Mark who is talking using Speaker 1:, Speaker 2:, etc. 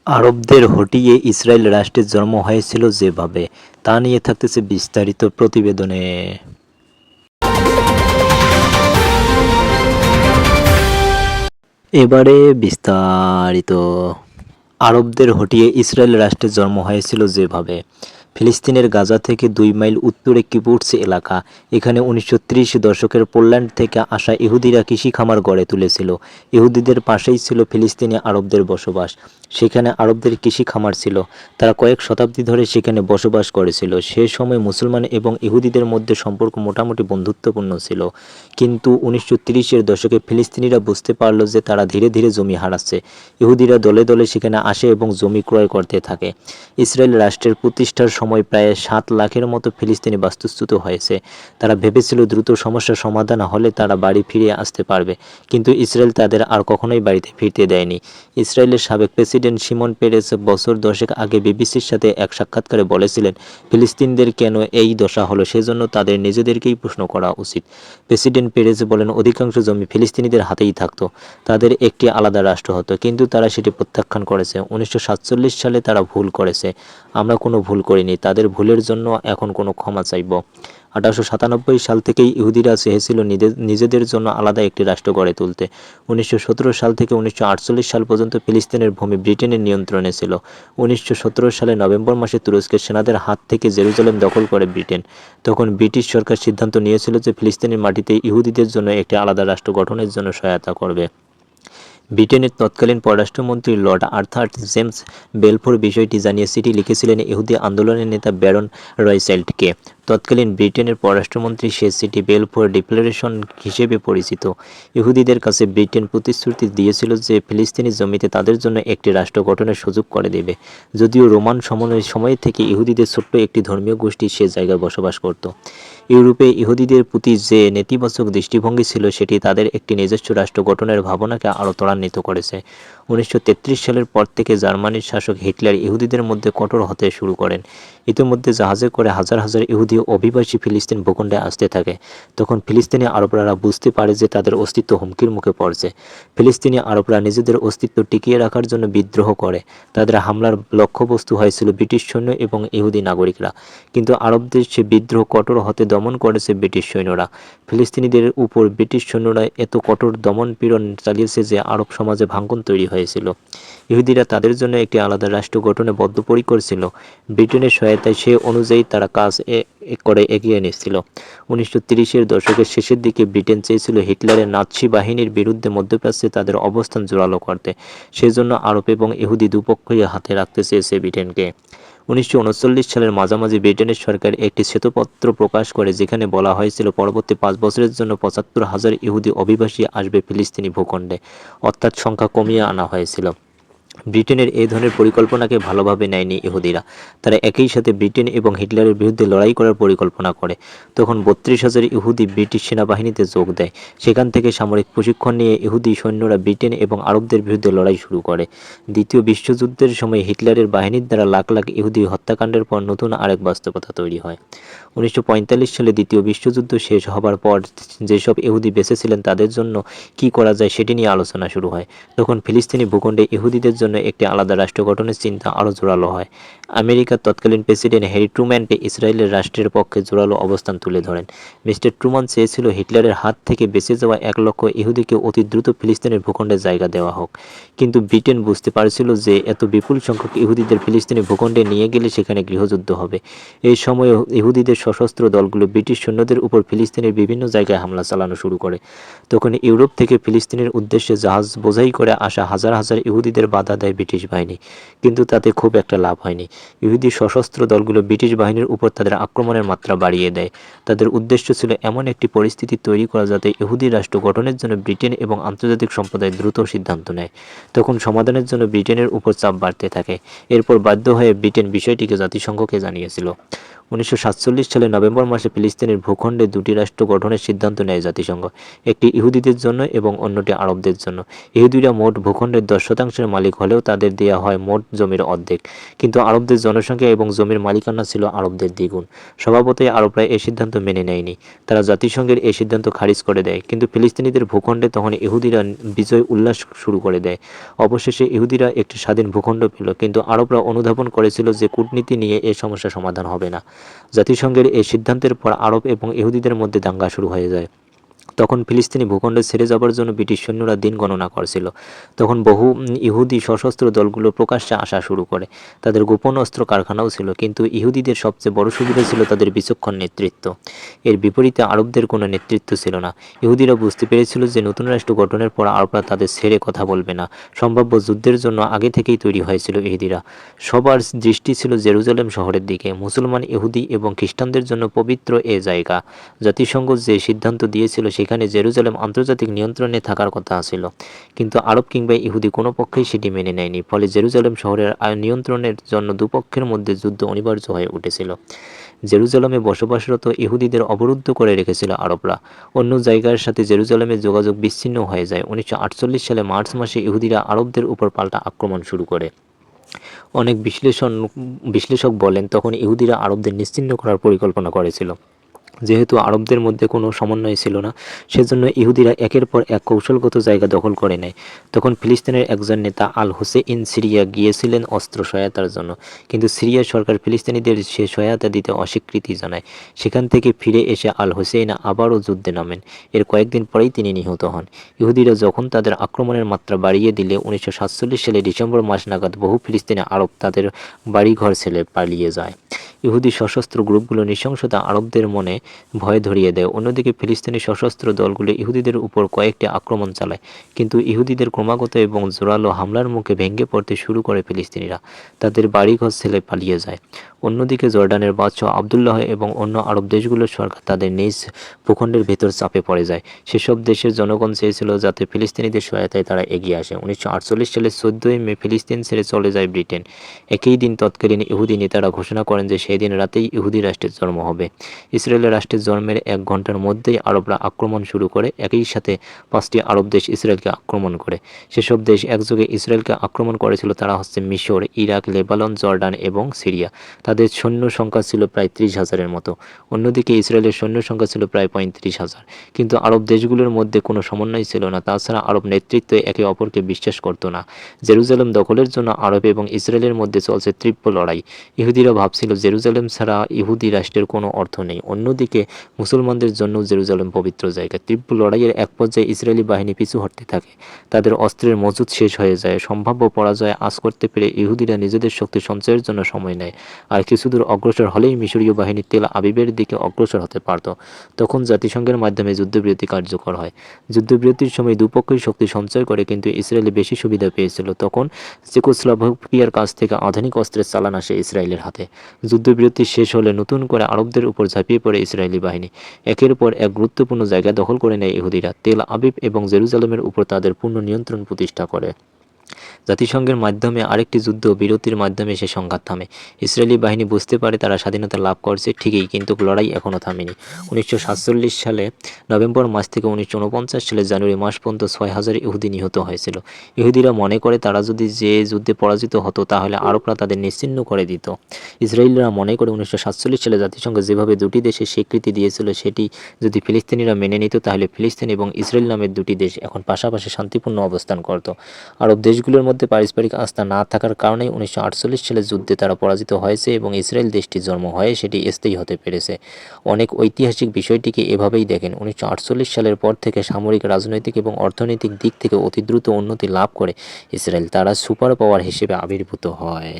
Speaker 1: আরবদের হটিয়ে ইসরায়েল রাষ্ট্রের জন্ম হয়েছিল যেভাবে, তা নিয়ে থাকতেছে বিস্তারিত প্রতিবেদনে। এবারে বিস্তারিত। আরবদের হটিয়ে ইসরায়েল রাষ্ট্রের জন্ম হয়েছিল যেভাবে। ফিলিস্তিনের গাজা থেকে 2 মাইল উত্তরে কিবুটস এলাকা। এখানে 1930 দশকের পোল্যান্ড থেকে আসা ইহুদিরা কৃষি খামার গড়ে তুলেছিল। ইহুদিদের পাশেই ছিল ফিলিস্তিনি আরবদের বসবাস। সেখানে আরবদের কৃষি খামার ছিল। তারা কয়েক শতাব্দী ধরে সেখানে বসবাস করেছিল। সে সময় মুসলমান এবং ইহুদিদের মধ্যে সম্পর্ক মোটামুটি বন্ধুত্বপূর্ণ ছিল। কিন্তু 1930-এর দশকে ফিলিস্তিনিরা বুঝতে পারল যে তারা ধীরে ধীরে জমি হারাচ্ছে। ইহুদিরা দলে দলে সেখানে আসে এবং জমি ক্রয় করতে থাকে। ইসরায়েল রাষ্ট্রের প্রতিষ্ঠার সময় প্রায় 7 লাখের মতো ফিলিস্তিনি বাস্তুচ্যুত হয়েছে। তারা ভেবেছিল দ্রুত সমস্যার সমাধান হলে তারা বাড়ি ফিরে আসতে পারবে, কিন্তু ইসরায়েল তাদের আর কখনোই বাড়িতে ফিরতে দেয়নি। ইসরায়েলের সাবেক প্রেসিডেন্ট শিমন পেরেস বছর 10 আগে বিবিসির সাথে এক সাক্ষাৎকারে বলেছিলেন, ফিলিস্তিনদের কেন এই দশা হলো সেজন্য তাদের নিজেদেরকেই প্রশ্ন করা উচিত। প্রেসিডেন্ট পেরেস বলেন, অধিকাংশ জমি ফিলিস্তিনিদের হাতেই থাকতো, তাদের একটি আলাদা রাষ্ট্র হতো, কিন্তু তারা সেটি প্রত্যাখ্যান করেছে। 1947 সালে তারা ভুল করেছে, আমরা কোনো ভুল করিনি, তাদের ভুলের জন্য এখন কোনো ক্ষমা চাইব। 1897 সাল থেকেই ইহুদিরা চেয়েছিল নিজেদের জন্য আলাদা একটি রাষ্ট্র গড়ে তুলতে। 1917 সাল থেকে 1948 সাল পর্যন্ত ফিলিস্তিনের ভূমি ব্রিটেনের নিয়ন্ত্রণে ছিল। 1917 সালে নভেম্বর মাসে তুরস্কের সেনাদের হাত থেকে জেরুজালেম দখল করে ব্রিটেন। তখন ব্রিটিশ সরকার সিদ্ধান্ত নিয়েছিল যে ফিলিস্তিনের মাটিতে ইহুদিদের জন্য একটি আলাদা রাষ্ট্র গঠনের জন্য সহায়তা করবে। ব্রিটেনের তৎকালীন পররাষ্ট্রমন্ত্রী লর্ড আর্থার জেমস বেলফোর বিষয়টি জানিয়ে চিঠি লিখেছিলেন ইহুদি আন্দোলনের নেতা ব্যারন রয়সেল্টকে। তৎকালীন ব্রিটেনের পররাষ্ট্রমন্ত্রী সে চিঠি বেলফোর ডিক্লারেশন হিসেবে পরিচিত। ইহুদিদের কাছে ব্রিটেন প্রতিশ্রুতি দিয়েছিল যে ফিলিস্তিনি জমিতে তাদের জন্য একটি রাষ্ট্র গঠনের সুযোগ করে দেবে। যদিও রোমান সময় থেকে ইহুদিদের ছোট্ট একটি ধর্মীয় গোষ্ঠী সে জায়গায় বসবাস করত। ইউরোপে ইহুদিদের প্রতি যে নেতিবাচক দৃষ্টিভঙ্গি ছিল সেটি তাদের একটি নিজস্ব রাষ্ট্র গঠনের ভাবনাকে আরও ত্বরান্বিত করেছে। 1933 সালের পর থেকে জার্মানির শাসক হিটলার ইহুদিদের মধ্যে কঠোর হতে শুরু করেন। ইতিমধ্যে জাহাজে করে হাজার হাজার ইহুদি অভিবাসী ফিলিস্তিন ভূখণ্ডে আসতে থাকে। তখন ফিলিস্তিনি আরবরা বুঝতে পারে যে তাদের অস্তিত্ব হুমকির মুখে পড়ছে। ফিলিস্তিনি আরবরা নিজেদের অস্তিত্ব টিকিয়ে রাখার জন্য বিদ্রোহ করে। তাদের হামলার লক্ষ্যবস্তু হয়েছিল ব্রিটিশ সৈন্য এবং ইহুদি নাগরিকরা। কিন্তু আরবদের সে বিদ্রোহ কঠোর হতে দমন করেছে ব্রিটিশ সৈন্যরা। ফিলিস্তিনিদের উপর ব্রিটিশ সৈন্যরা এত কঠোর দমন-পীড়ন চালিয়েছে যে আরব সমাজে ভাঙন তৈরি হয়েছিল। ইহুদিরা তাদের জন্য একটি আলাদা রাষ্ট্র গঠনে বদ্ধপরিকর ছিল। ব্রিটেনের সহায়তায় সে অনুযায়ী তারা কাজ করে এগিয়ে নিচ্ছিল। 1930-এর দশকের শেষের দিকে ব্রিটেন চেয়েছিল হিটলারের নাৎসি বাহিনীর বিরুদ্ধে মধ্যপ্রাচ্যে তাদের অবস্থান জোরালো করতে। সেজন্য আরব এবং ইহুদি দুপক্ষই হাতে রাখতে চেয়েছে ব্রিটেনকে। 1939 সালের মাঝামাঝি ব্রিটেনের সরকার একটি শ্বেতপত্র প্রকাশ করে, যেখানে বলা হয়েছিল পরবর্তী 5 বছরের জন্য 75,000 ইহুদি অভিবাসী আসবে ফিলিস্তিনি ভূখণ্ডে, অর্থাৎ সংখ্যা কমিয়ে আনা হয়েছিল। ব্রিটেনের এই ধরনের পরিকল্পনাকে ভালোভাবে নেয়নি ইহুদিরা। তারা একই সাথে ব্রিটেন এবং হিটলারের বিরুদ্ধে লড়াই করার পরিকল্পনা করে। তখন 32,000 ইহুদি ব্রিটিশ সেনাবাহিনীতে যোগ দেয়। সেখান থেকে সামরিক প্রশিক্ষণ নিয়ে ইহুদি সৈন্যরা ব্রিটেন এবং আরবদের বিরুদ্ধে লড়াই শুরু করে। দ্বিতীয় বিশ্বযুদ্ধের সময় হিটলারের বাহিনীর দ্বারা লাখ লাখ ইহুদি হত্যাকাণ্ডের পর নতুন আরেক বাস্তবতা তৈরি হয়। 1945 সালে দ্বিতীয় বিশ্বযুদ্ধ শেষ হবার পর যেসব ইহুদি বেঁচে ছিলেন তাদের জন্য কী করা যায় সেটি নিয়ে আলোচনা শুরু হয়। তখন ফিলিস্তিনি ভূখণ্ডে ইহুদিদের জন্য একটি আলাদা রাষ্ট্র গঠনের চিন্তা আরও জোরালো হয়। আমেরিকার তৎকালীন প্রেসিডেন্ট হ্যারি ট্রুম্যান ইসরায়েলের রাষ্ট্রের পক্ষে জোরালো অবস্থান তুলে ধরেন। মিস্টার ট্রুম্যান চেয়েছিল হিটলারের হাত থেকে বেঁচে যাওয়া 1 লক্ষ ইহুদিকে অতি দ্রুত ফিলিস্তিনের ভূখণ্ডে জায়গা দেওয়া হোক। কিন্তু ব্রিটেন বুঝতে পারছিল যে এত বিপুল সংখ্যক ইহুদিদের ফিলিস্তিনি ভূখণ্ডে নিয়ে গেলে সেখানে গৃহযুদ্ধ হবে। এই সময়ে ইহুদিদের সশস্ত্র দলগুলো ব্রিটিশ সৈন্যদের উপর ফিলিস্তিনের বিভিন্ন জায়গায় হামলা চালানো শুরু করে। তখন ইউরোপ থেকে ফিলিস্তিনের উদ্দেশ্যে জাহাজ বোঝাই করে আসা হাজার হাজার ইহুদিদের বাধা দেয় ব্রিটিশ বাহিনী, কিন্তু তাতে খুব একটা লাভ হয়নি। ইহুদি সশস্ত্র দলগুলো ব্রিটিশ বাহিনীর উপর তাদের আক্রমণের মাত্রা বাড়িয়ে দেয়। তাদের উদ্দেশ্য ছিল এমন একটি পরিস্থিতি তৈরি করা যাতে ইহুদি রাষ্ট্র গঠনের জন্য ব্রিটেন এবং আন্তর্জাতিক সম্প্রদায় দ্রুত সিদ্ধান্ত নেয়। তখন সমাধানের জন্য ব্রিটেনের উপর চাপ বাড়তে থাকে। এরপর বাধ্য হয়ে ব্রিটেন বিষয়টিকে জাতিসংঘকে জানিয়েছিল। 1947 সালে নভেম্বর মাসে ফিলিস্তিনের ভূখণ্ডে দুটি রাষ্ট্র গঠনের সিদ্ধান্ত নেয় জাতিসংঘ, একটি ইহুদিদের জন্য এবং অন্যটি আরবদের জন্য। ইহুদিরা মোট ভূখণ্ডের 10% মালিক হলেও তাদের দেয়া হয় মোট জমির অর্ধেক, কিন্তু আরবদের জনসংখ্যা এবং জমির মালিকানা ছিল আরবদের দ্বিগুণ। স্বভাবতই আরবরা এই সিদ্ধান্ত মেনে নেয়নি, তারা জাতিসংঘের এই সিদ্ধান্ত খারিজ করে দেয়, কিন্তু ফিলিস্তিনিদের ভূখণ্ডে তখন ইহুদিরা বিজয় উল্লাস শুরু করে দেয়। অবশেষে ইহুদিরা একটি স্বাধীন ভূখণ্ড পেল, কিন্তু আরবরা অনুধাবন করেছিল যে কূটনীতি নিয়ে এই সমস্যা সমাধান হবে না। জাতিসংঘের এই সিদ্ধান্তের পর আরব এবং ইহুদিদের মধ্যে দাঙ্গা শুরু হয়ে যায়। তখন ফিলিস্তিনি ভূখণ্ডে ছেড়ে যাবার জন্য ব্রিটিশ সৈন্যরা দিন গণনা করছিল। তখন বহু ইহুদি সশস্ত্র দলগুলো প্রকাশ্যে আসা শুরু করে। তাদের গোপন অস্ত্র কারখানাও ছিল, কিন্তু ইহুদিদের সবচেয়ে বড় সুবিধা ছিল তাদের বিচক্ষণ নেতৃত্ব। এর বিপরীতে আরবদের কোনো নেতৃত্ব ছিল না। ইহুদিরা বুঝতে পেরেছিল যে নতুন রাষ্ট্র গঠনের পর আরবরা তাদের ছেড়ে কথা বলবে না। সম্ভাব্য যুদ্ধের জন্য আগে থেকেই তৈরি হয়েছিল ইহুদিরা। সবার দৃষ্টি ছিল জেরুজালেম শহরের দিকে। মুসলমান, ইহুদি এবং খ্রিস্টানদের জন্য পবিত্র এ জায়গা। জাতিসংঘ যে সিদ্ধান্ত দিয়েছিল সেখানে জেরুজালেম আন্তর্জাতিক নিয়ন্ত্রণে থাকার কথা ছিল, কিন্তু আরব কিংবা ইহুদি কোনো পক্ষেই সেটি মেনে নেয়নি। ফলে জেরুজালেম শহরের নিয়ন্ত্রণের জন্য দুপক্ষের মধ্যে যুদ্ধ অনিবার্য হয়ে উঠেছিল। জেরুজালেমে বসবাসরত ইহুদিদের অবরুদ্ধ করে রেখেছিল আরবরা। অন্য জায়গার সাথে জেরুজালেমের যোগাযোগ বিচ্ছিন্ন হয়ে যায়। 1948 সালে মার্চ মাসে ইহুদিরা আরবদের উপর পাল্টা আক্রমণ শুরু করে। অনেক বিশ্লেষক বলেন তখন ইহুদিরা আরবদের নিশ্চিহ্ন করার পরিকল্পনা করেছিল। যেহেতু আরবদের মধ্যে কোনো সমন্বয় ছিল না, সেজন্য ইহুদিরা একের পর এক কৌশলগত জায়গা দখল করে নেয়। তখন ফিলিস্তিনের একজন নেতা আল হুসেইন সিরিয়া গিয়েছিলেন অস্ত্র সহায়তার জন্য, কিন্তু সিরিয়ার সরকার ফিলিস্তিনিদের সে সহায়তা দিতে অস্বীকৃতি জানায়। সেখান থেকে ফিরে এসে আল হুসেইন আবারও যুদ্ধে নামেন। এর কয়েকদিন পরেই তিনি নিহত হন। ইহুদিরা যখন তাদের আক্রমণের মাত্রা বাড়িয়ে দিলে 1947 সালে ডিসেম্বর মাস নাগাদ বহু ফিলিস্তিনি আরব তাদের বাড়িঘর ছেড়ে পালিয়ে যায়। ইহুদি সশস্ত্র গ্রুপগুলো নৃশংসতা আরবদের মনে ভয় ধরিয়ে দেয়। অন্যদিকে ফিলিস্তিনি সশস্ত্র দলগুলো ইহুদিদের উপর কয়েকটি আক্রমণ চালায়, কিন্তু ইহুদিদের ক্রমাগত এবং জোরালো হামলার মুখে ভেঙে পড়তে শুরু করে ফিলিস্তিনিরা। তাদের বাড়িঘর ছেড়ে পালিয়ে যায়। অন্যদিকে জর্ডানের বাদশাহ আবদুল্লাহ এবং অন্য আরব দেশগুলোর সরকার তাদের নিজ ভূখণ্ডের ভেতর চাপে পড়ে যায়। সেসব দেশের জনগণ চেয়েছিল যাতে ফিলিস্তিনিদের সহায়তায় তারা এগিয়ে আসে। 1948 সালের 14 মে ফিলিস্তিন ছেড়ে চলে যায় ব্রিটেন। একই দিন তৎকালীন ইহুদি নেতারা ঘোষণা করেন যে সেই দিন রাতেই ইহুদি রাষ্ট্রের জন্ম হবে। ইসরায়েলের রাষ্ট্রের জন্মের 1 ঘন্টার মধ্যেই আরবরা আক্রমণ শুরু করে। একই সাথে 5টি আরব দেশ ইসরায়েলকে আক্রমণ করে। সেসব দেশ একযোগে ইসরায়েলকে আক্রমণ করেছিল তারা হচ্ছে মিশর, ইরাক, লেবানন, জর্ডান এবং সিরিয়া। তাদের সৈন্য সংখ্যা ছিল প্রায় 30,000-এর মতো। অন্যদিকে ইসরায়েলের সৈন্য সংখ্যা ছিল প্রায় 35,000। কিন্তু আরব দেশগুলোর মধ্যে কোনো সমন্বয় ছিল না। তাছাড়া আরব নেতৃত্ব একে অপরকে বিশ্বাস করত না। জেরুজালেম দখলের জন্য আরব এবং ইসরায়েলের মধ্যে চলছে তীব্র লড়াই। ইহুদিরা ভাবছিল জেরুজালেম ছাড়া ইহুদি রাষ্ট্রের কোনো অর্থ নেই। অন্যদিকে মুসলমানদের জন্য জেরুজালেম পবিত্র জায়গা। তীব্র লড়াইয়ের এক পর্যায়ে ইসরায়েলি বাহিনী পিছু হটতে থাকে। তাদের অস্ত্রের মজুদ শেষ হয়ে যায়। সম্ভাব্য পরাজয় আঁচ করতে পেরে ইহুদিরা নিজেদের শক্তি সঞ্চয়ের জন্য সময় নেয়। আর কিছুদূর অগ্রসর হলেই মিশরীয় বাহিনী তেল আবিবের দিকে অগ্রসর হতে পারত। তখন জাতিসংঘের মাধ্যমে যুদ্ধবিরতি কার্যকর হয়। যুদ্ধবিরতির সময় দুপক্ষই শক্তি সঞ্চয় করে, কিন্তু ইসরায়েল বেশি সুবিধা পেয়েছিল। তখন চেকোস্লোভাকিয়ার কাছ থেকে আধুনিক অস্ত্রের চালান আসে ইসরায়েলের হাতে। যুদ্ধবিরতি শেষ হলে নতুন করে আরবদের উপর ঝাঁপিয়ে পড়ে ইসরায়েলি বাহিনী। একের পর এক গুরুত্বপূর্ণ জায়গা দখল করে নেয় ইহুদিরা। তেল আবিব এবং জেরুজালেমের উপর তাদের পূর্ণ নিয়ন্ত্রণ প্রতিষ্ঠা করে। জাতিসংঘের মাধ্যমে আরেকটি যুদ্ধ বিরতির মাধ্যমে সে সংঘাত থামে। ইসরায়েলি বাহিনী বুঝতে পারে তারা স্বাধীনতা লাভ করছে ঠিকই, কিন্তু লড়াই এখনও থামেনি। 1947 সালে নভেম্বর মাস থেকে 1949 সালের জানুয়ারি মাস পর্যন্ত 6,000 ইহুদি নিহত হয়েছিল। ইহুদিরা মনে করে তারা যদি যে যুদ্ধে পরাজিত হতো তাহলে আরবরা তাদের নিশ্চিহ্ন করে দিত। ইসরায়েলিরা মনে করে 1947 সালে জাতিসংঘ যেভাবে দুটি দেশের স্বীকৃতি দিয়েছিল সেটি যদি ফিলিস্তিনিরা মেনে নিত তাহলে ফিলিস্তিন এবং ইসরায়েল নামের দুটি দেশ এখন পাশাপাশি শান্তিপূর্ণ অবস্থান করত। আরব দেশগুলোর মধ্যে পারস্পরিক আস্থা না থাকার কারণেই 1948 সালের যুদ্ধে তারা পরাজিত হয়েছে এবং ইসরায়েল দেশটির জন্ম হয়ে সেটি স্থায়ী হতে পেরেছে। অনেক ঐতিহাসিক বিষয়টিকে এভাবেই দেখেন। 1948 সালের পর থেকে সামরিক, রাজনৈতিক এবং অর্থনৈতিক দিক থেকে অতি দ্রুত উন্নতি লাভ করে ইসরায়েল। তারা সুপার পাওয়ার হিসেবে আবির্ভূত হয়।